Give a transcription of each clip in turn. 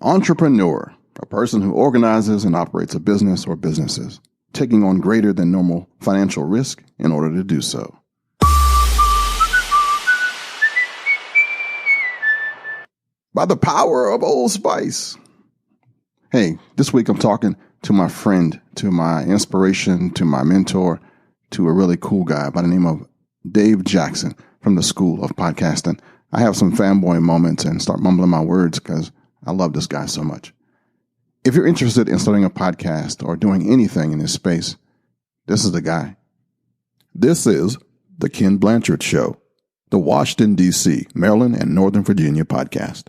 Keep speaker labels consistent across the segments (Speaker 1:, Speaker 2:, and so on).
Speaker 1: Entrepreneur, a person who organizes and operates a business or businesses, taking on greater than normal financial risk in order to do so. By the power of Old Spice. Hey, this week I'm talking to my friend, to my inspiration, to my mentor, to a really cool guy by the name of Dave Jackson from the School of Podcasting. I have some fanboy moments and start mumbling my words because I love this guy so much. If you're interested in starting a podcast or doing anything in this space, this is the guy. This is the Kenn Blanchard Show, the Washington, D.C., Maryland, and Northern Virginia podcast.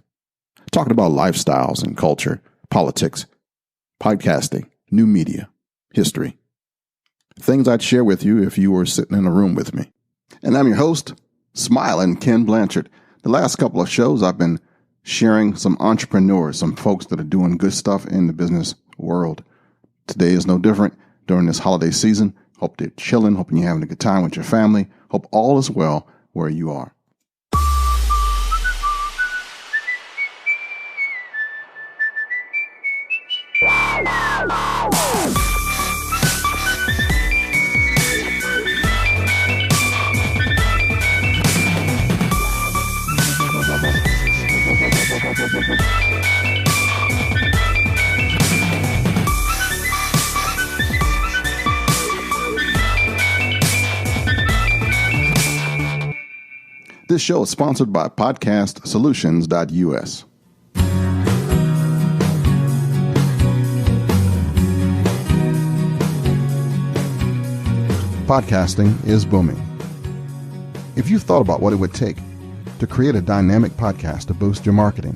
Speaker 1: Talking about lifestyles and culture, politics, podcasting, new media, history. Things I'd share with you if you were sitting in a room with me. And I'm your host, Smiling Kenn Blanchard. The last couple of shows I've been sharing some entrepreneurs, some folks that are doing good stuff in the business world. Today is no different during this holiday season. Hope you're chilling, hoping you're having a good time with your family. Hope all is well where you are. This show is sponsored by PodcastSolutions.us. Podcasting is booming. If you've thought about what it would take to create a dynamic podcast to boost your marketing,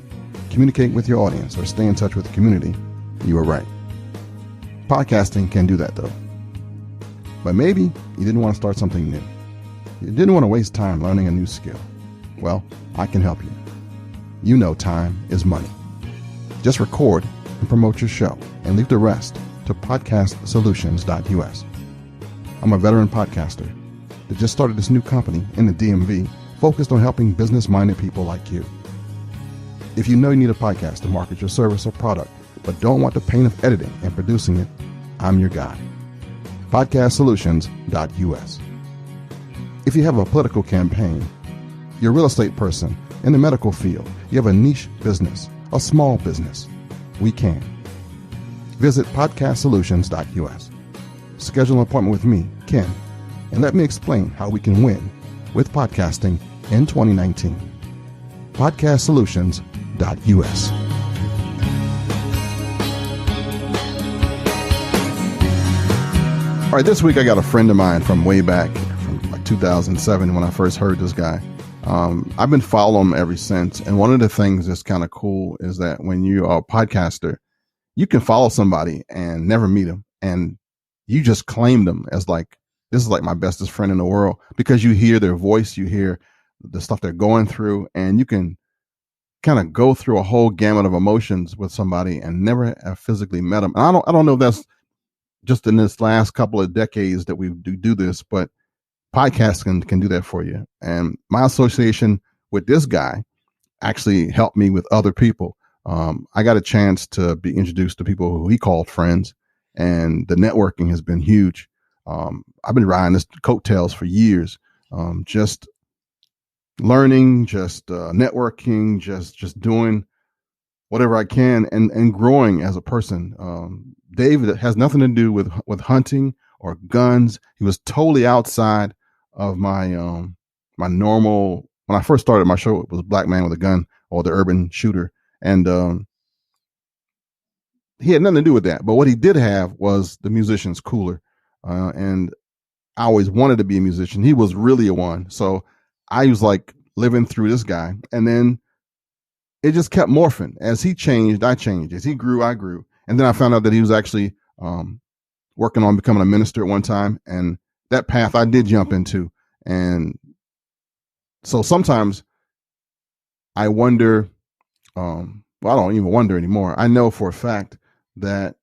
Speaker 1: communicate with your audience, or stay in touch with the community, you are right. Podcasting can do that though. But maybe you didn't want to start something new. You didn't want to waste time learning a new skill. Well, I can help you. You know time is money. Just record and promote your show and leave the rest to PodcastSolutions.us. I'm a veteran podcaster that just started this new company in the DMV focused on helping business-minded people like you. If you know you need a podcast to market your service or product, but don't want the pain of editing and producing it, I'm your guy. PodcastSolutions.us. If you have a political campaign, you're a real estate person, in the medical field, you have a niche business, a small business, we can. Visit PodcastSolutions.us. Schedule an appointment with me, Kenn, and let me explain how we can win with podcasting in 2019. PodcastSolutions.us. All right, this week I got a friend of mine from way back, from like 2007 when I first heard this guy. I've been following him ever since. And one of the things that's kind of cool is that when you are a podcaster, you can follow somebody and never meet them. And you just claim them as like, this is like my bestest friend in the world because you hear their voice, you hear the stuff they're going through, and you can kind of go through a whole gamut of emotions with somebody and never have physically met them. And I don't know if that's just in this last couple of decades that we do this, but podcasting can do that for you. And my association with this guy actually helped me with other people. I got a chance to be introduced to people who he called friends, and the networking has been huge. I've been riding this coattails for years, just learning, just networking, just doing whatever I can and growing as a person. Dave has nothing to do with hunting or guns. He was totally outside of my my normal. When I first started my show, it was Black Man with a Gun or the Urban Shooter, and he had nothing to do with that. But what he did have was the musician's cooler, and I always wanted to be a musician. He was really a one, so I was like living through this guy, and then it just kept morphing. As he changed, I changed. As he grew, I grew, and then I found out that he was actually working on becoming a minister at one time, and that path I did jump into. And so sometimes I wonder, well, I don't even wonder anymore. I know for a fact that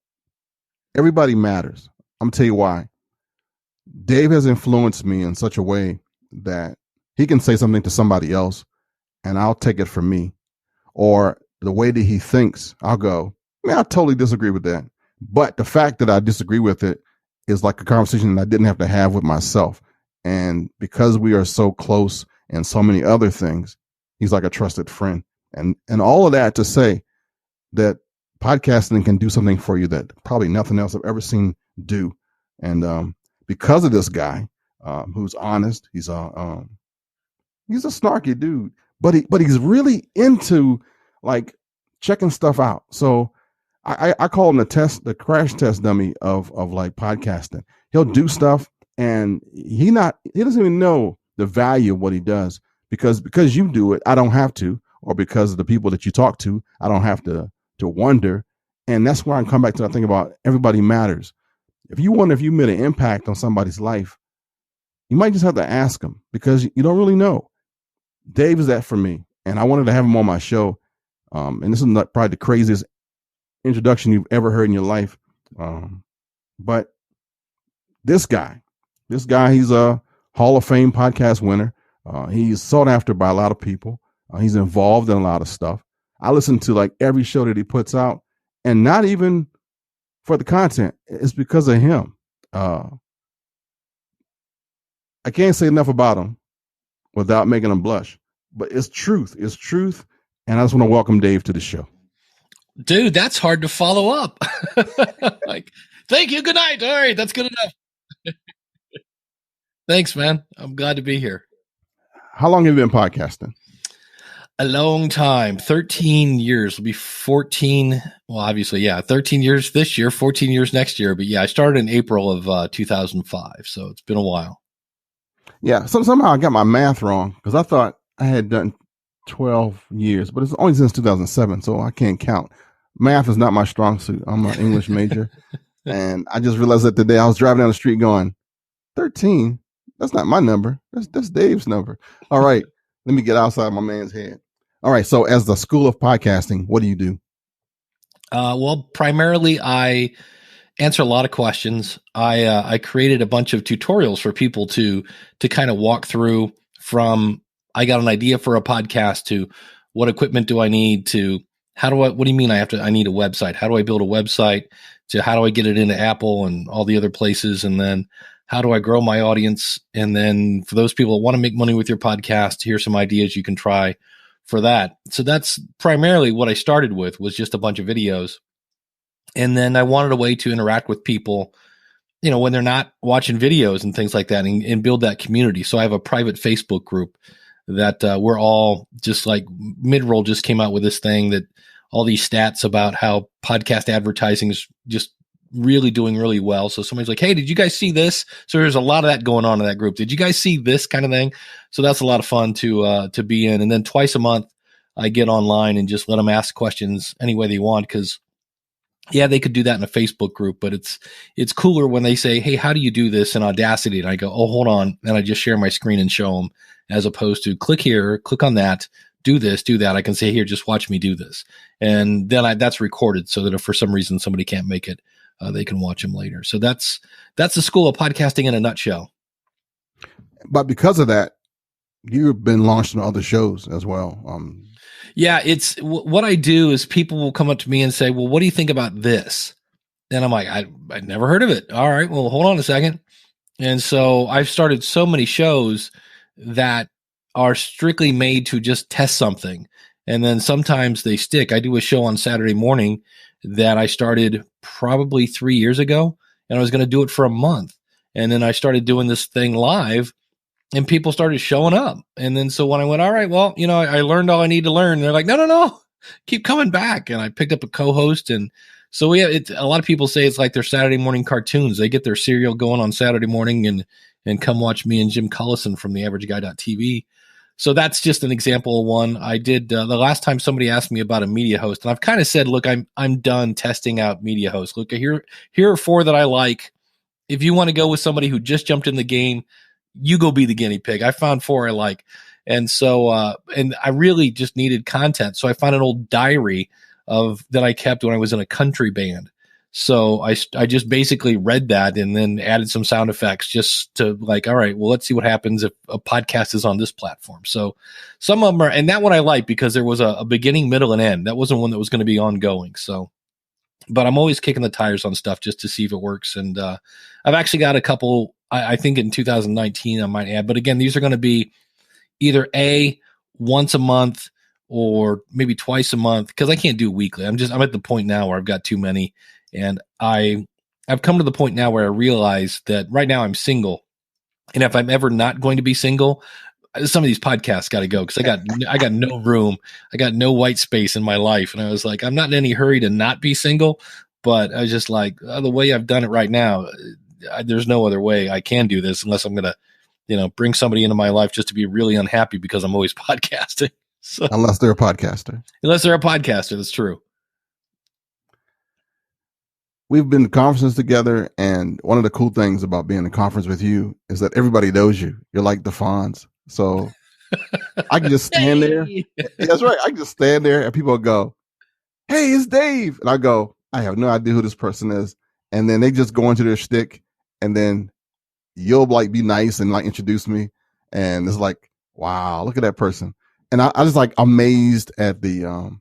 Speaker 1: everybody matters. I'm gonna tell you why. Dave has influenced me in such a way that he can say something to somebody else and I'll take it for me. Or the way that he thinks, I'll go, man, I totally disagree with that. But the fact that I disagree with it is like a conversation that I didn't have to have with myself. And because we are so close and so many other things, he's like a trusted friend. And all of that to say that podcasting can do something for you that probably nothing else I've ever seen do. And because of this guy, who's honest, he's a snarky dude, but he's really into like checking stuff out. So I call him the crash test dummy of like podcasting. He'll do stuff and he doesn't even know the value of what he does because you do it, I don't have to, or because of the people that you talk to, I don't have to wonder. And that's where I come back to, I think about everybody matters. If you wonder if you made an impact on somebody's life, you might just have to ask them because you don't really know. Dave is that for me. And I wanted to have him on my show. And this is not probably the craziest introduction you've ever heard in your life. But this guy, he's a Hall of Fame podcast winner. He's sought after by a lot of people. He's involved in a lot of stuff. I listen to like every show that he puts out, and not even for the content. It's because of him. I can't say enough about him without making him blush, but it's truth. It's truth. And I just want to welcome Dave to the show.
Speaker 2: Dude, that's hard to follow up. Like, thank you. Good night. All right. That's good enough. Thanks, man. I'm glad to be here.
Speaker 1: How long have you been podcasting?
Speaker 2: A long time, 13 years. It'll be 14. Well, obviously, yeah, 13 years this year, 14 years next year. But yeah, I started in April of 2005. So it's been a while.
Speaker 1: Yeah. Somehow I got my math wrong because I thought I had done 12 years, but it's only since 2007. So I can't count. Math is not my strong suit. I'm an English major. And I just realized that today I was driving down the street going, 13? That's not my number. That's Dave's number. All right. Let me get outside my man's head. All right. So as the School of Podcasting, what do you do?
Speaker 2: Well, primarily I answer a lot of questions. I created a bunch of tutorials for people to kind of walk through from, I got an idea for a podcast to what equipment do I need to what do you mean I need a website? How do I build a website to how do I get it into Apple and all the other places? And then how do I grow my audience? And then for those people that want to make money with your podcast, here's some ideas you can try for that. So that's primarily what I started with, was just a bunch of videos. And then I wanted a way to interact with people, you know, when they're not watching videos and things like that, and build that community. So I have a private Facebook group that we're all just like, Midroll just came out with this thing that all these stats about how podcast advertising is just really doing really well. So somebody's like, hey, did you guys see this? So there's a lot of that going on in that group. Did you guys see this kind of thing? So that's a lot of fun to be in. And then twice a month I get online and just let them ask questions any way they want. Cause yeah, they could do that in a Facebook group, but it's cooler when they say, hey, how do you do this in Audacity? And I go, oh, hold on. And I just share my screen and show them, as opposed to click here, click on that, do this, do that. I can say, here, just watch me do this. And then that's recorded so that if for some reason somebody can't make it, they can watch them later. So that's the School of Podcasting in a nutshell.
Speaker 1: But because of that, you've been launched on other shows as well.
Speaker 2: Yeah, it's what I do is people will come up to me and say, well, what do you think about this? And I'm like, I'd never heard of it. All right, well, hold on a second. And so I've started so many shows that are strictly made to just test something. And then sometimes they stick. I do a show on Saturday morning that I started probably 3 years ago, and I was going to do it for a month. And then I started doing this thing live, and people started showing up. And then so when I went, all right, well, you know, I learned all I need to learn. They're like, no, keep coming back. And I picked up a co-host. And so a lot of people say it's like their Saturday morning cartoons. They get their cereal going on Saturday morning and come watch me and Jim Cullison from theaverageguy.tv. So that's just an example of one. I did the last time somebody asked me about a media host, and I've kind of said, look, I'm done testing out media hosts. Look, here are 4 that I like. If you want to go with somebody who just jumped in the game, you go be the guinea pig. I found 4 I like. And so, and I really just needed content. So I found an old diary that I kept when I was in a country band. So I just basically read that and then added some sound effects just to like, all right, well, let's see what happens if a podcast is on this platform. So some of them are, and that one I like because there was a beginning, middle, and end. That wasn't one that was going to be ongoing. So, but I'm always kicking the tires on stuff just to see if it works. And I've actually got a couple, I think in 2019 I might add, but again, these are going to be either once a month or maybe twice a month, because I can't do weekly. I'm at the point now where I've got too many. And I've come to the point now where I realize that right now I'm single. And if I'm ever not going to be single, some of these podcasts got to go because I got no room. I got no white space in my life. And I was like, I'm not in any hurry to not be single, but I was just like, the way I've done it right now, there's no other way I can do this unless I'm going to, bring somebody into my life just to be really unhappy because I'm always podcasting. So,
Speaker 1: Unless they're a podcaster.
Speaker 2: That's true.
Speaker 1: We've been to conferences together, and one of the cool things about being in a conference with you is that everybody knows you. You're like the Fonz. So I can just stand there. That's right. I can just stand there and people go, "Hey, it's Dave." And I go, "I have no idea who this person is." And then they just go into their shtick, and then you'll like be nice and like introduce me. And it's like, wow, look at that person. And I just like amazed at the,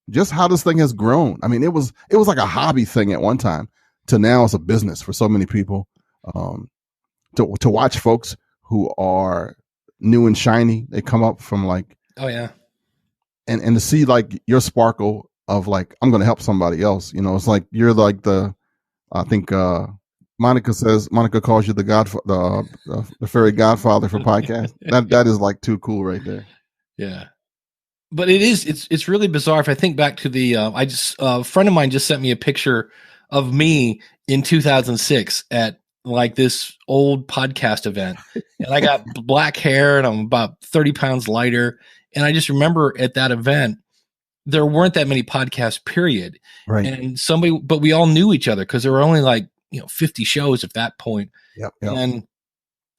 Speaker 1: just how this thing has grown. I mean, it was like a hobby thing at one time to now it's a business for so many people. To watch folks who are new and shiny, they come up from like,
Speaker 2: oh yeah. And
Speaker 1: to see like your sparkle of like, I'm going to help somebody else. It's like, you're like I think, Monica calls you the fairy godfather for podcasts. That is like too cool right there.
Speaker 2: Yeah. But it's really bizarre. If I think back to the, a friend of mine just sent me a picture of me in 2006 at like this old podcast event. And I got black hair and I'm about 30 pounds lighter. And I just remember at that event, there weren't that many podcasts, period.
Speaker 1: Right.
Speaker 2: And but we all knew each other because there were only like, 50 shows at that point.
Speaker 1: Yep.
Speaker 2: And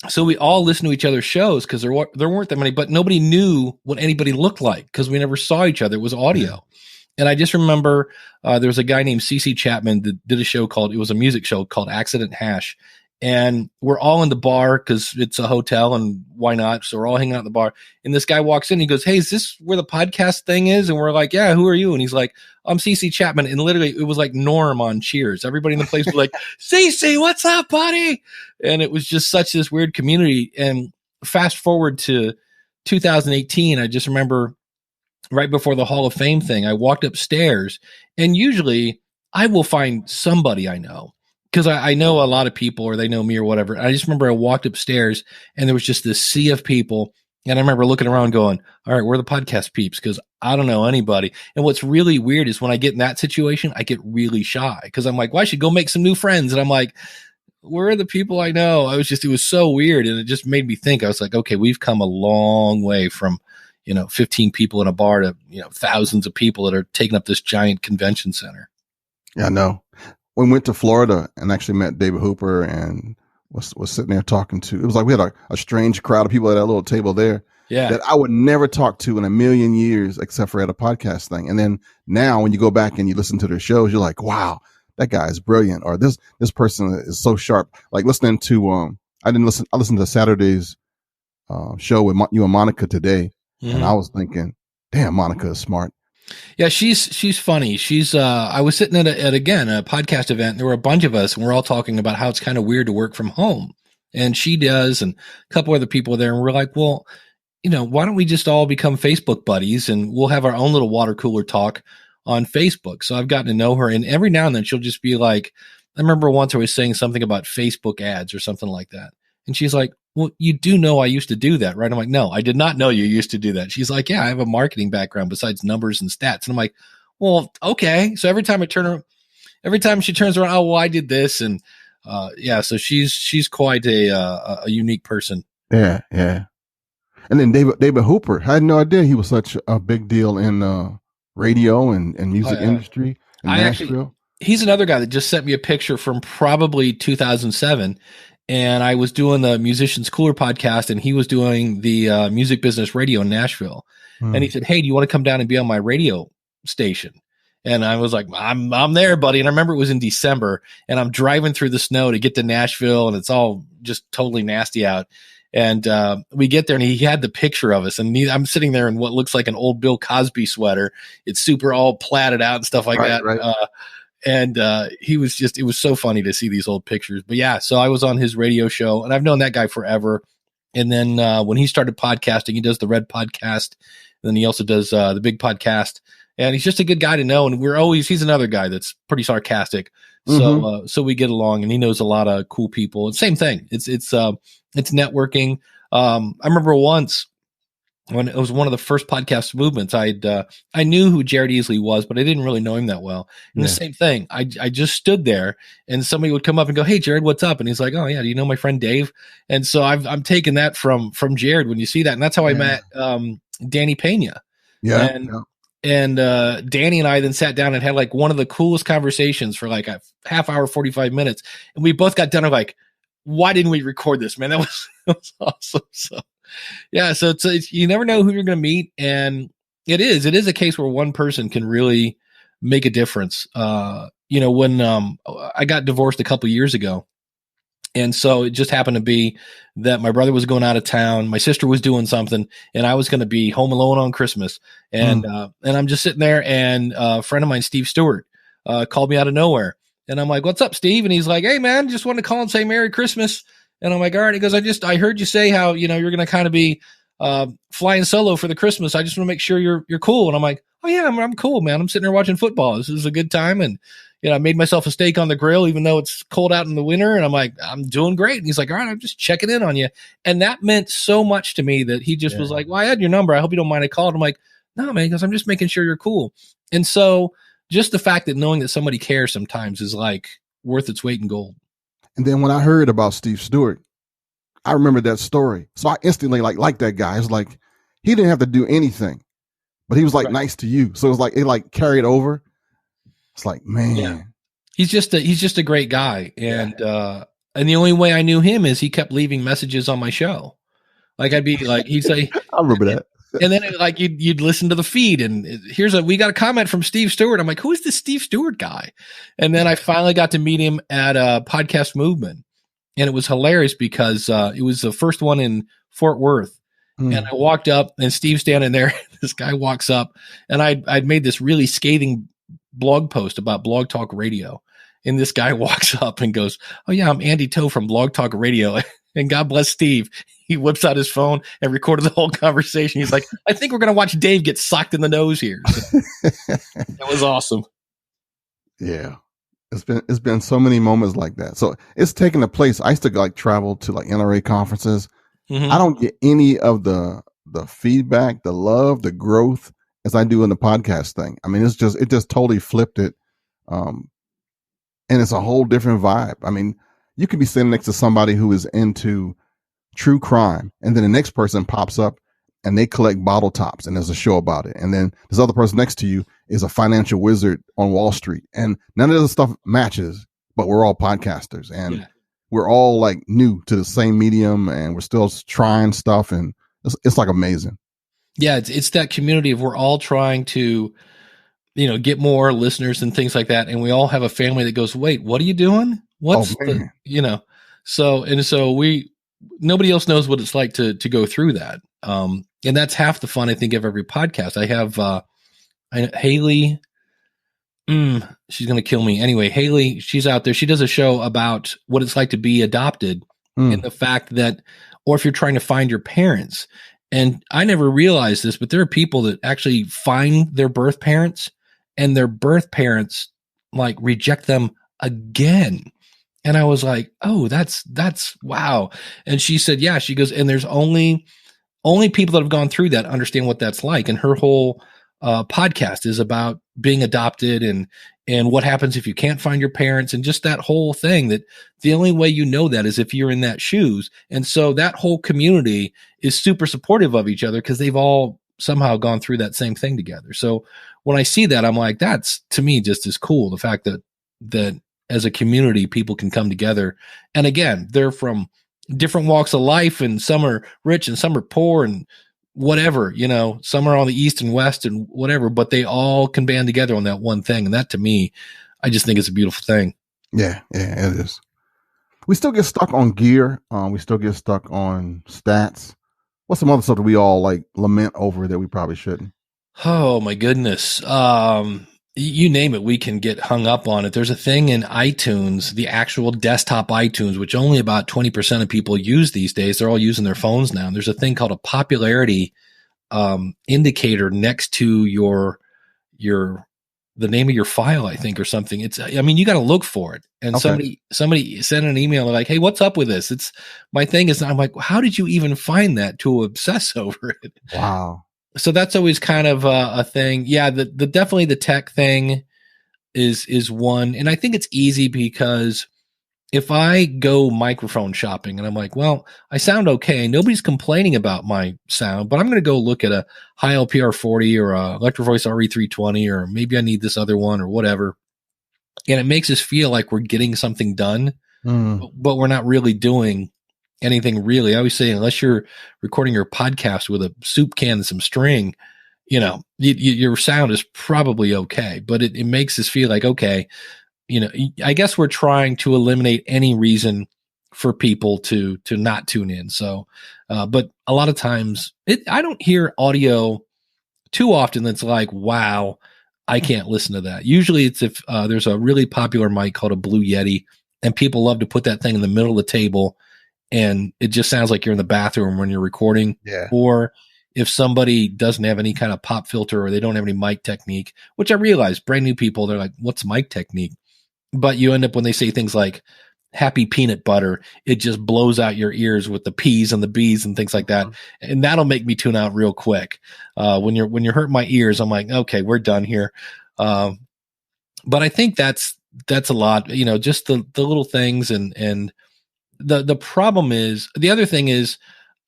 Speaker 2: so we all listened to each other's shows because there weren't that many, but nobody knew what anybody looked like because we never saw each other. It was audio. Mm-hmm. And I just remember there was a guy named CC Chapman that did it was a music show called Accident Hash. And we're all in the bar because it's a hotel and why not? So we're all hanging out in the bar. And this guy walks in, he goes, "Hey, is this where the podcast thing is?" And we're like, "Yeah, who are you?" And he's like, "I'm CC Chapman." And literally it was like Norm on Cheers. Everybody in the place was like, "CC, what's up, buddy?" And it was just such this weird community. And fast forward to 2018, I just remember right before the Hall of Fame thing, I walked upstairs and usually I will find somebody I know. Because I know a lot of people or they know me or whatever. I just remember I walked upstairs and there was just this sea of people. And I remember looking around going, all right, we're the podcast peeps because I don't know anybody. And what's really weird is when I get in that situation, I get really shy because I'm like, well, I should go make some new friends. And I'm like, where are the people I know? It was so weird. And it just made me think. I was like, okay, we've come a long way from, 15 people in a bar to, thousands of people that are taking up this giant convention center.
Speaker 1: Yeah, I know. We went to Florida and actually met David Hooper and was sitting there talking to, it was like we had a strange crowd of people at that little table there that I would never talk to in a million years except for at a podcast thing. And then now when you go back and you listen to their shows, you're like, wow, that guy is brilliant. Or this person is so sharp. Like listening to, I listened to Saturday's show with you and Monica today. Mm-hmm. And I was thinking, damn, Monica is smart.
Speaker 2: Yeah, she's funny. I was sitting at again, a podcast event. There were a bunch of us and we're all talking about how it's kind of weird to work from home. And she does, and a couple other people there. And we're like, well, why don't we just all become Facebook buddies and we'll have our own little water cooler talk on Facebook. So I've gotten to know her, and every now and then she'll just be like, I remember once I was saying something about Facebook ads or something like that. And she's like, well, you do know I used to do that, right? I'm like, no, I did not know you used to do that. She's like, yeah, I have a marketing background besides numbers and stats. And I'm like, well, okay. So every time she turns around, oh, well, I did this. And so she's quite a unique person.
Speaker 1: Yeah. Yeah. And then David Hooper, I had no idea he was such a big deal in radio and music industry in Nashville.
Speaker 2: He's another guy that just sent me a picture from probably 2007. And I was doing the Musicians Cooler podcast, and he was doing the music business radio in Nashville. And he said, hey, do you want to come down and be on my radio station? And I was like, I'm there, buddy. And I remember it was in December, and I'm driving through the snow to get to Nashville, and it's all just totally nasty out. And we get there, and he had the picture of us, and I'm sitting there in what looks like an old Bill Cosby sweater. It's super all platted out and stuff like that.
Speaker 1: Right.
Speaker 2: And he was just, it was so funny to see these old pictures. But yeah, so I was on his radio show, and I've known that guy forever. And then when he started podcasting, he does the Red Podcast, and then he also does the Big Podcast. And he's just a good guy to know. And he's another guy that's pretty sarcastic. So, so we get along, and he knows a lot of cool people. And same thing. It's networking. I remember once when it was one of the first podcast movements, I knew who Jared Easley was, but I didn't really know him that well. And the same thing, I just stood there, and somebody would come up and go, "Hey, Jared, what's up?" And he's like, "Oh yeah, do you know my friend Dave?" And so I'm taking that from Jared when you see that, and that's how I met Danny Pena. And Danny and I then sat down and had like one of the coolest conversations for like a half hour, 45 minutes. And we both got done like, why didn't we record this, man? That was awesome. So yeah, so it's you never know who you're going to meet. And it is a case where one person can really make a difference. When I got divorced a couple years ago, and so it just happened to be that my brother was going out of town, my sister was doing something, and I was going to be home alone on Christmas. And I'm just sitting there, and a friend of mine, Steve Stewart, called me out of nowhere. And I'm like, "What's up, Steve?" And he's like, "Hey, man, just wanted to call and say Merry Christmas." And I'm like, "All right." He goes, I heard you say how, you're going to kind of be flying solo for the Christmas. I just want to make sure you're cool. And I'm like, "Oh yeah, I'm cool, man. I'm sitting there watching football. This is a good time." And I made myself a steak on the grill, even though it's cold out in the winter. And I'm like, "I'm doing great." And he's like, "All right, I'm just checking in on you." And that meant so much to me that he just was like, "Well, I had your number. I hope you don't mind I called." I'm like, "No, man," because I'm just making sure you're cool. And so just the fact that knowing that somebody cares sometimes is like worth its weight in gold.
Speaker 1: And then when I heard about Steve Stewart, I remember that story. So I instantly like that guy. It's like, he didn't have to do anything, but he was like nice to you. So it was like, it like carried over. It's like, man,
Speaker 2: he's just a great guy. And the only way I knew him is he kept leaving messages on my show. Like I'd be like, he'd say,
Speaker 1: I remember that.
Speaker 2: And then like you'd listen to the feed, and we got a comment from Steve Stewart. I'm like, "Who is this Steve Stewart guy?" And then I finally got to meet him at a podcast movement, and it was hilarious because it was the first one in Fort Worth. And I walked up, and Steve's standing there. This guy walks up, and I'd made this really scathing blog post about Blog Talk Radio. And this guy walks up and goes, "Oh yeah, I'm Andy Toe from Blog Talk Radio." And God bless Steve. He whips out his phone and recorded the whole conversation. He's like, "I think we're going to watch Dave get socked in the nose here." So, it was awesome.
Speaker 1: Yeah. It's been so many moments like that. So it's taken a place. I used to like travel to like NRA conferences. I don't get any of the feedback, the love, the growth as I do in the podcast thing. I mean, it just totally flipped it. And it's a whole different vibe. I mean, you could be sitting next to somebody who is into true crime, and then the next person pops up and they collect bottle tops, and there's a show about it. And then this other person next to you is a financial wizard on Wall Street, and none of this stuff matches, but we're all podcasters, and we're all like new to the same medium, and we're still trying stuff, and it's like amazing. Yeah,
Speaker 2: it's that community of we're all trying to, get more listeners and things like that, and we all have a family that goes, "Wait, what are you doing? What's So nobody else knows what it's like to go through that. And that's half the fun, I think, of every podcast. I have Haley. She's going to kill me. Anyway, Haley, she's out there. She does a show about what it's like to be adopted and the fact that, or if you're trying to find your parents. And I never realized this, but there are people that actually find their birth parents, and their birth parents like reject them again. And I was like, "Oh, that's wow." And she said, "Yeah," she goes, "And there's only people that have gone through that understand what that's like." And her whole podcast is about being adopted and what happens if you can't find your parents, and just that whole thing, that the only way you know that is if you're in that shoes. And so that whole community is super supportive of each other because they've all somehow gone through that same thing together. So when I see that, I'm like, that's to me just as cool. The fact that as a community, people can come together. And again, they're from different walks of life, and some are rich and some are poor, and whatever, some are on the east and west and whatever, but they all can band together on that one thing. And that, to me, I just think it's a beautiful thing.
Speaker 1: Yeah, it is. We still get stuck on gear. We still get stuck on stats. What's some other stuff that we all like lament over that we probably shouldn't?
Speaker 2: Oh my goodness. You name it, we can get hung up on it. There's a thing in iTunes, the actual desktop iTunes, which only about 20% of people use these days. They're all using their phones now. And there's a thing called a popularity indicator next to the name of your file, I think, or something. You got to look for it. And
Speaker 1: Okay.
Speaker 2: somebody sent an email like, "Hey, what's up with this?" My thing is, I'm like, how did you even find that to obsess over it?
Speaker 1: Wow.
Speaker 2: So that's always kind of a thing. Yeah, the definitely the tech thing is one, and I think it's easy because if I go microphone shopping and I'm like, well, I sound okay, nobody's complaining about my sound, but I'm going to go look at a high LPR 40 or a Electro Voice RE320, or maybe I need this other one or whatever, and it makes us feel like we're getting something done, but we're not really doing anything really. I always say, unless you're recording your podcast with a soup can and some string, your sound is probably okay, but it makes us feel like, okay, I guess we're trying to eliminate any reason for people to not tune in. So, but a lot of times I don't hear audio too often that's like, wow, I can't listen to that. Usually it's if there's a really popular mic called a Blue Yeti, and people love to put that thing in the middle of the table, and it just sounds like you're in the bathroom when you're recording.
Speaker 1: Yeah.
Speaker 2: Or if somebody doesn't have any kind of pop filter, or they don't have any mic technique, which I realize brand new people, they're like, what's mic technique? But you end up, when they say things like happy peanut butter, it just blows out your ears with the P's and the B's and things like that. And that'll make me tune out real quick. When you're hurting my ears, I'm like, okay, we're done here. But I think that's a lot, just the little things. And the problem is, the other thing is,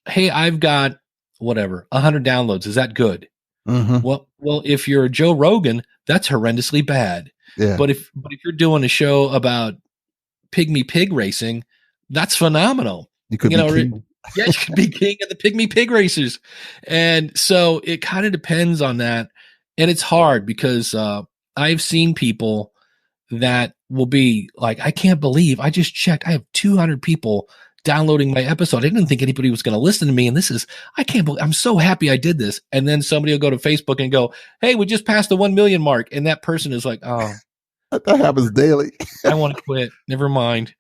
Speaker 2: hey, I've got whatever, 100 downloads. Is that good? Well, if you're Joe Rogan, that's horrendously bad.
Speaker 1: Yeah.
Speaker 2: But if you're doing a show about pygmy pig racing, that's phenomenal.
Speaker 1: You could be king.
Speaker 2: Yeah, you could be king of the pygmy pig racers. And so it kind of depends on that. And it's hard because I've seen people that will be like, I can't believe I just checked. I have 200 people downloading my episode. I didn't think anybody was going to listen to me. And I can't believe, I'm so happy I did this. And then somebody will go to Facebook and go, hey, we just passed the 1 million mark. And that person is like, oh,
Speaker 1: that happens daily.
Speaker 2: I want to quit. Never mind.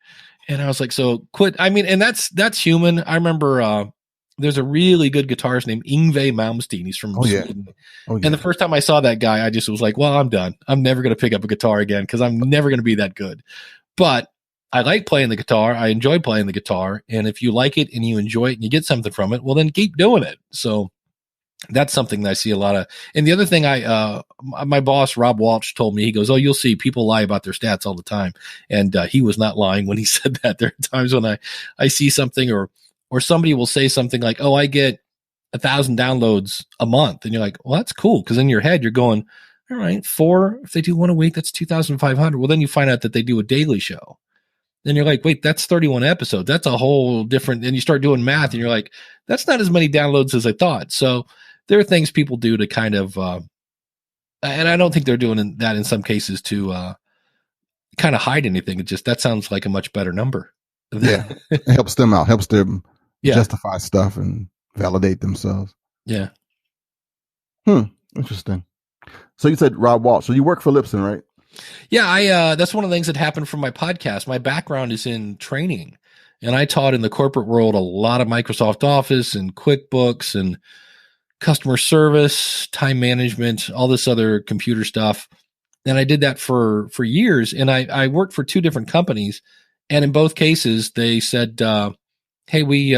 Speaker 2: And I was like, so quit. I mean, and that's human. I remember there's a really good guitarist named Yngwie Malmsteen. He's from Sweden. Oh, yeah. And the first time I saw that guy, I just was like, well, I'm done. I'm never going to pick up a guitar again because I'm never going to be that good. But I like playing the guitar. I enjoy playing the guitar. And if you like it and you enjoy it and you get something from it, well, then keep doing it. So that's something that I see a lot of. And the other thing my boss, Rob Walsh, told me, he goes, oh, you'll see people lie about their stats all the time. And he was not lying when he said that. There are times when I see something or somebody will say something like, oh, I get 1,000 downloads a month. And you're like, well, that's cool. Because in your head, you're going, all right, 4, if they do one a week, that's 2,500. Well, then you find out that they do a daily show. Then you're like, wait, that's 31 episodes. That's a whole different, and you start doing math and you're like, that's not as many downloads as I thought. So there are things people do to kind of, and I don't think they're doing that in some cases to kind of hide anything. It just, that sounds like a much better number.
Speaker 1: Yeah. It helps them out, helps them justify stuff and validate themselves.
Speaker 2: Yeah.
Speaker 1: Interesting. So you said Rob Walsh. So you work for Lipson, right?
Speaker 2: Yeah, that's one of the things that happened from my podcast. My background is in training, and I taught in the corporate world a lot of Microsoft Office and QuickBooks and customer service, time management, all this other computer stuff. And I did that for years. And I worked for 2 different companies. And in both cases, they said, hey, we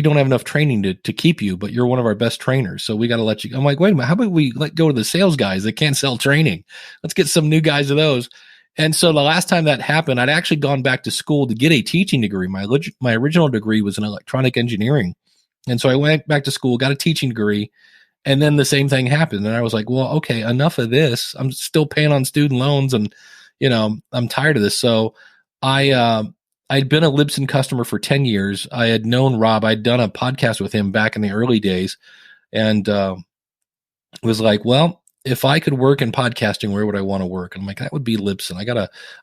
Speaker 2: don't have enough training to keep you, but you're one of our best trainers. So we got to let you. I'm like, wait a minute, how about we let go of the sales guys that can't sell training? Let's get some new guys of those. And so the last time that happened, I'd actually gone back to school to get a teaching degree. My original degree was in electronic engineering. And so I went back to school, got a teaching degree, and then the same thing happened. And I was like, well, okay, enough of this. I'm still paying on student loans and, I'm tired of this. So I I'd been a Libsyn customer for 10 years. I had known Rob. I'd done a podcast with him back in the early days, and was like, well, if I could work in podcasting, where would I want to work? And I'm like, that would be Libsyn. I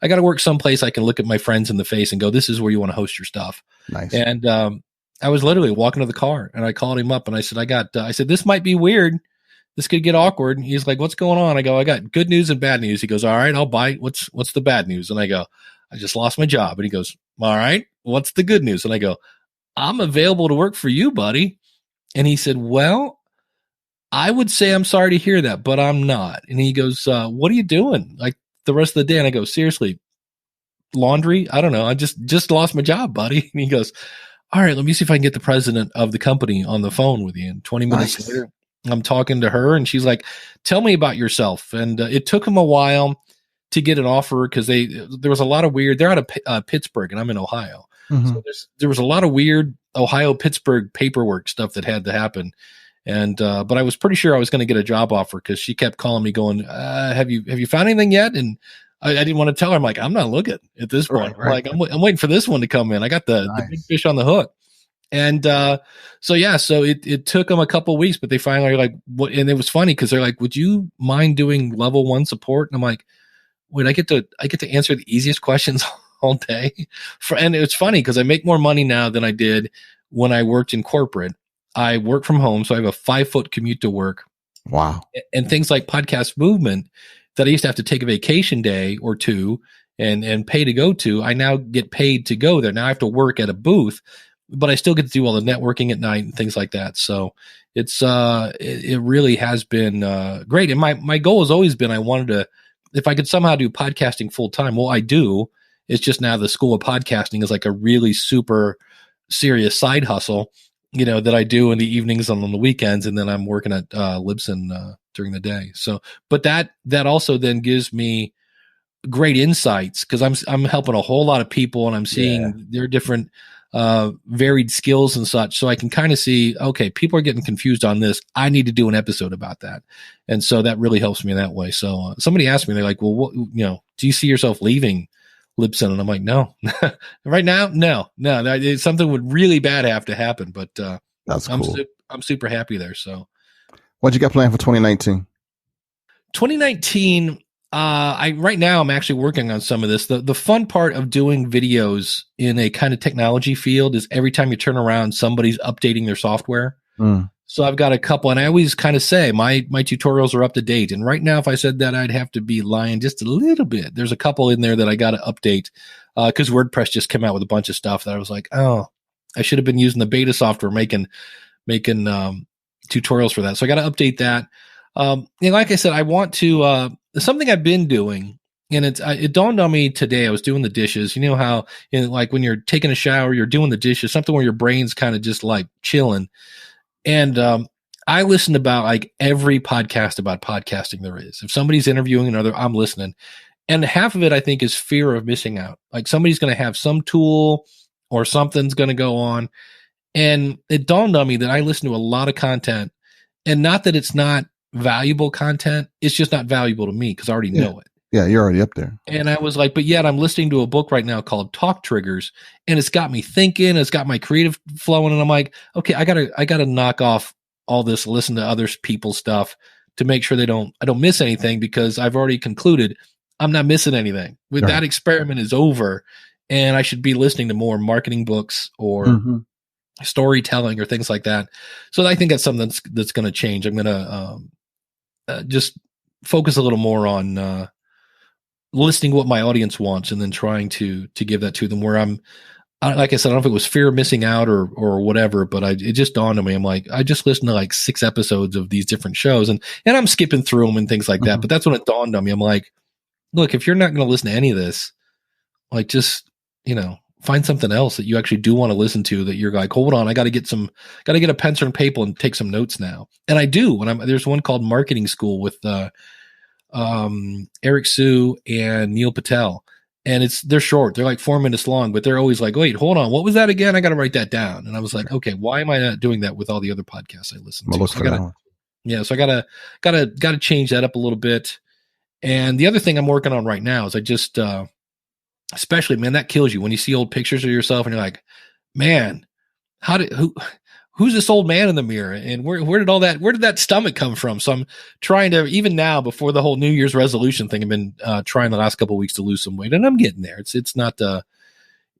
Speaker 2: gotta work someplace I can look at my friends in the face and go, this is where you want to host your stuff.
Speaker 1: Nice.
Speaker 2: And I was literally walking to the car, and I called him up, and I said, I said, this might be weird. This could get awkward. And he's like, what's going on? I go, I got good news and bad news. He goes, all right, I'll bite. What's the bad news? And I go, I just lost my job. And he goes, all right, what's the good news? And I go, I'm available to work for you, buddy. And he said, well, I would say I'm sorry to hear that, but I'm not. And he goes, what are you doing like the rest of the day? And I go, seriously, laundry? I don't know. I just lost my job, buddy. And he goes, all right, let me see if I can get the president of the company on the phone with you. And 20 minutes later, I'm talking to her, and she's like, tell me about yourself. And it took him a while to get an offer because there was a lot of weird. They're out of Pittsburgh, and I'm in Ohio. Mm-hmm. So there was a lot of weird Ohio Pittsburgh paperwork stuff that had to happen. And but I was pretty sure I was going to get a job offer because she kept calling me, going, "Have you found anything yet?" And I didn't want to tell her. I'm like, I'm not looking at this point. Right. Like I'm waiting for this one to come in. I got the big fish on the hook. And so it took them a couple of weeks, but they finally are like, what? And it was funny because they're like, would you mind doing level 1 support? And I'm like, wait, I get to answer the easiest questions all day. And it's funny because I make more money now than I did when I worked in corporate. I work from home, so I have a 5-foot commute to work.
Speaker 1: Wow. And
Speaker 2: things like Podcast Movement that I used to have to take a vacation day or two and pay to go to, I now get paid to go there. Now I have to work at a booth, but I still get to do all the networking at night and things like that. So it's it really has been great. And my goal has always been, I wanted to, if I could somehow do podcasting full time. Well, I do. It's just now the School of Podcasting is like a really super serious side hustle, that I do in the evenings and on the weekends, and then I'm working at Libsyn during the day. So, but that also then gives me great insights because I'm helping a whole lot of people, and I'm seeing their different varied skills and such. So I can kind of see, okay, people are getting confused on this. I need to do an episode about that. And so that really helps me in that way. So somebody asked me, they're like, well, what, do you see yourself leaving Libsyn? And I'm like, no, right now, no, something would really bad have to happen, but
Speaker 1: that's cool.
Speaker 2: I'm super happy there. So
Speaker 1: what you got planned for 2019?
Speaker 2: 2019, right now I'm actually working on some of this. The fun part of doing videos in a kind of technology field is every time you turn around, somebody's updating their software. So I've got a couple, and I always kind of say my tutorials are up to date. And right now, if I said that, I'd have to be lying just a little bit. There's a couple in there that I got to update because WordPress just came out with a bunch of stuff that I was like, oh, I should have been using the beta software making tutorials for that. So I got to update that. And like I said, I want to something I've been doing, and it dawned on me today. I was doing the dishes. You know how like when you're taking a shower, you're doing the dishes, something where your brain's kind of just like chilling. And I listened about like every podcast about podcasting there is. If somebody's interviewing another, I'm listening. And half of it, I think, is fear of missing out. Like somebody's going to have some tool or something's going to go on. And it dawned on me that I listen to a lot of content, and not that it's not valuable content. It's just not valuable to me because I already know it.
Speaker 1: Yeah, you're already up there.
Speaker 2: And I was like, but yet I'm listening to a book right now called Talk Triggers, and it's got me thinking, it's got my creative flowing, and I'm like, okay, I gotta knock off all this, listen to other people's stuff to make sure I don't miss anything, because I've already concluded I'm not missing anything. With that experiment is over, and I should be listening to more marketing books or storytelling or things like that. So I think that's something that's going to change. I'm going to just focus a little more on listening to what my audience wants, and then trying to give that to them, where like I said, I don't know if it was fear of missing out or whatever, but it just dawned on me. I'm like, I just listened to like 6 episodes of these different shows, and I'm skipping through them and things like that. But that's when it dawned on me. I'm like, look, if you're not going to listen to any of this, like just, find something else that you actually do want to listen to, that you're like, hold on, I got to get a pencil and paper and take some notes now. And I do. There's one called Marketing School with Eric Sue and Neil Patel, and they're short. They're like 4 minutes long, but they're always like, wait, hold on, what was that again? I got to write that down. And I was like, okay, why am I not doing that with all the other podcasts I listen to? So I gotta change that up a little bit. And the other thing I'm working on right now is I just especially, man, that kills you when you see old pictures of yourself and you're like, man, who's this old man in the mirror, and where did that stomach come from? So I'm trying to, even now, before the whole New Year's resolution thing, I've been trying the last couple of weeks to lose some weight, and I'm getting there. It's not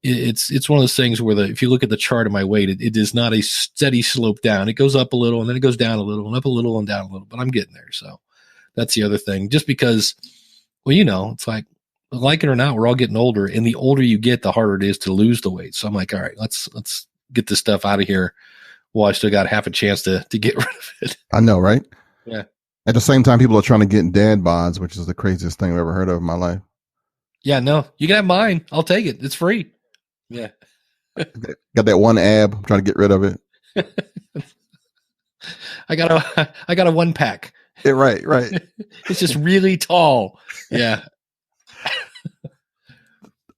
Speaker 2: it's one of those things where if you look at the chart of my weight, it is not a steady slope down. It goes up a little and then it goes down a little and up a little and down a little, but I'm getting there. So that's the other thing. Just because, well, it's like it or not, we're all getting older, and the older you get, the harder it is to lose the weight. So I'm like, all right, let's get this stuff out of here while I still got half a chance to get rid of it.
Speaker 1: I know, right?
Speaker 2: Yeah.
Speaker 1: At the same time, people are trying to get dad bods, which is the craziest thing I've ever heard of in my life.
Speaker 2: Yeah, no, you can have mine. I'll take it. It's free. Yeah.
Speaker 1: Got that one ab. I'm trying to get rid of it.
Speaker 2: I got a 1-pack.
Speaker 1: Yeah, right.
Speaker 2: It's just really tall. Yeah.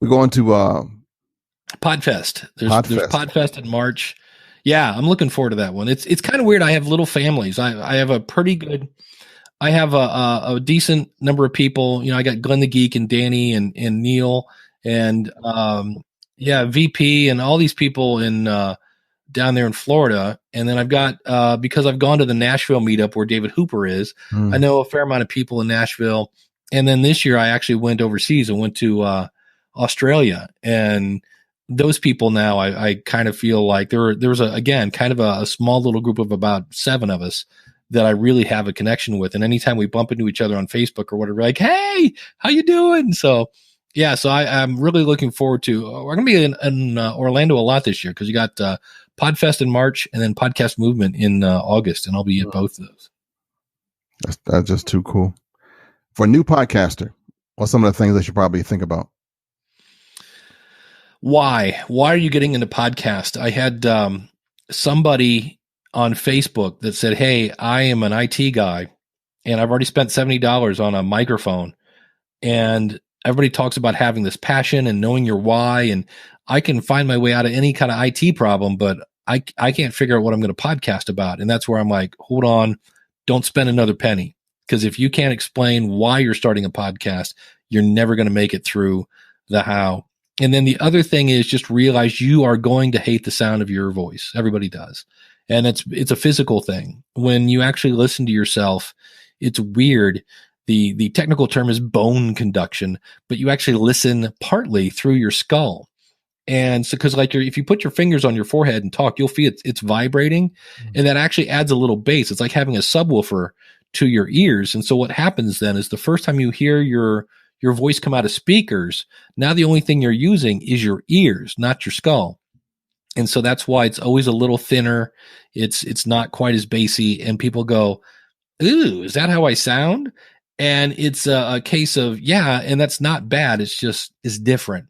Speaker 1: We're going to
Speaker 2: Podfest. There's Podfest in March. Yeah, I'm looking forward to that one. It's kind of weird. I have little families. I have a decent number of people. I got Glenn the Geek and Danny and Neil and VP and all these people in down there in Florida. And then I've got because I've gone to the Nashville meetup where David Hooper is. I know a fair amount of people in Nashville. And then this year I actually went overseas. I went to Australia, and those people now I kind of feel like there was a small little group of about 7 of us that I really have a connection with. And anytime we bump into each other on Facebook or whatever, we're like, hey, how you doing? So yeah, so I'm really looking forward to, we're going to be in Orlando a lot this year, because you got Podfest in March and then Podcast Movement in August, and I'll be at both of those.
Speaker 1: That's just too cool. For a new podcaster, what's some of the things they should probably think about?
Speaker 2: Why are you getting into podcast? I had somebody on Facebook that said, hey, I am an IT guy and I've already spent $70 on a microphone, and everybody talks about having this passion and knowing your why. And I can find my way out of any kind of IT problem, but I can't figure out what I'm going to podcast about. And that's where I'm like, hold on, don't spend another penny. Because if you can't explain why you're starting a podcast, you're never going to make it through the how. And then the other thing is, just realize you are going to hate the sound of your voice. Everybody does. And it's a physical thing. When you actually listen to yourself, it's weird. The technical term is bone conduction, but you actually listen partly through your skull. And so, because if you put your fingers on your forehead and talk, you'll feel it's vibrating, and that actually adds a little bass. It's like having a subwoofer to your ears. And so what happens then is, the first time you hear your voice come out of speakers, now the only thing you're using is your ears, not your skull. And so that's why it's always a little thinner. It's not quite as bassy, and people go, ooh, is that how I sound? And it's a case of, yeah, and that's not bad. It's different.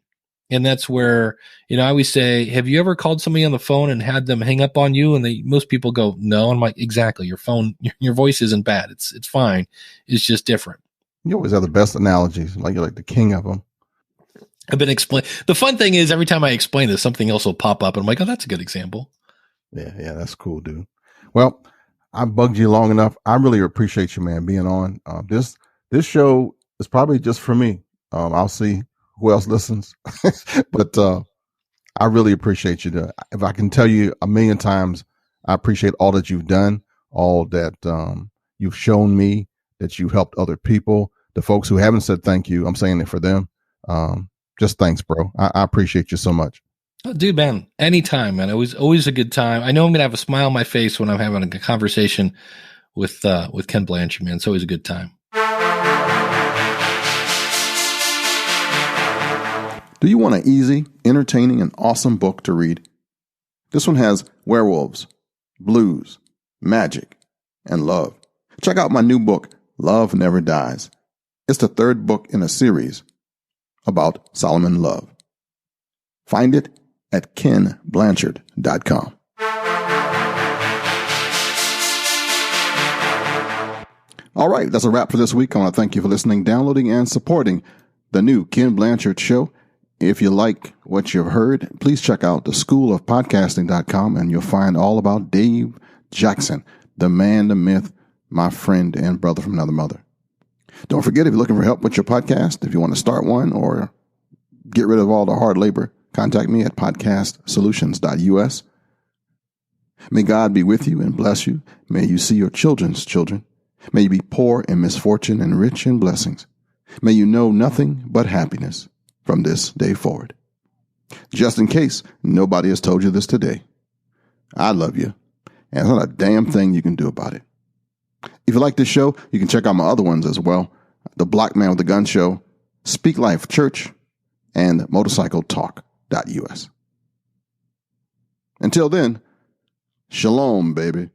Speaker 2: And that's where, I always say, have you ever called somebody on the phone and had them hang up on you? And most people go, no. And I'm like, exactly. Your phone, your voice isn't bad. It's fine. It's just different.
Speaker 1: You always have the best analogies. Like you're like the king of them.
Speaker 2: I've been explaining. The fun thing is, every time I explain this, something else will pop up, and I'm like, oh, that's a good example.
Speaker 1: Yeah, that's cool, dude. Well, I bugged you long enough. I really appreciate you, man, being on. This show is probably just for me. I'll see who else listens, but I really appreciate you. If I can tell you 1,000,000 times, I appreciate all that you've done, all that you've shown me, that you helped other people. The folks who haven't said thank you, I'm saying it for them. Just thanks, bro. I appreciate you so much.
Speaker 2: Oh, dude, man, anytime, man. It was always a good time. I know I'm gonna have a smile on my face when I'm having a conversation with Kenn Blanchard, man. It's always a good time.
Speaker 1: Do you want an easy, entertaining, and awesome book to read? This one has werewolves, blues, magic, and love. Check out my new book, Love Never Dies. It's the 3rd book in a series about Solomon Love. Find it at KennBlanchard.com. All right, that's a wrap for this week. I want to thank you for listening, downloading, and supporting the new Kenn Blanchard Show. If you like what you've heard, please check out the schoolofpodcasting.com, and you'll find all about Dave Jackson, the man, the myth, my friend and brother from another mother. Don't forget, if you're looking for help with your podcast, if you want to start one or Get rid of all the hard labor. Contact me at podcastsolutions.us. May God be with you and bless you. May you see your children's children. May you be poor in misfortune and rich in blessings. May you know nothing but happiness from this day forward. Just in case nobody has told you this today, I love you, and there's not a damn thing you can do about it. If you like this show, you can check out my other ones as well. The Black Man with the Gun Show, Speak Life Church, and motorcycletalk.us. Until then, shalom, baby.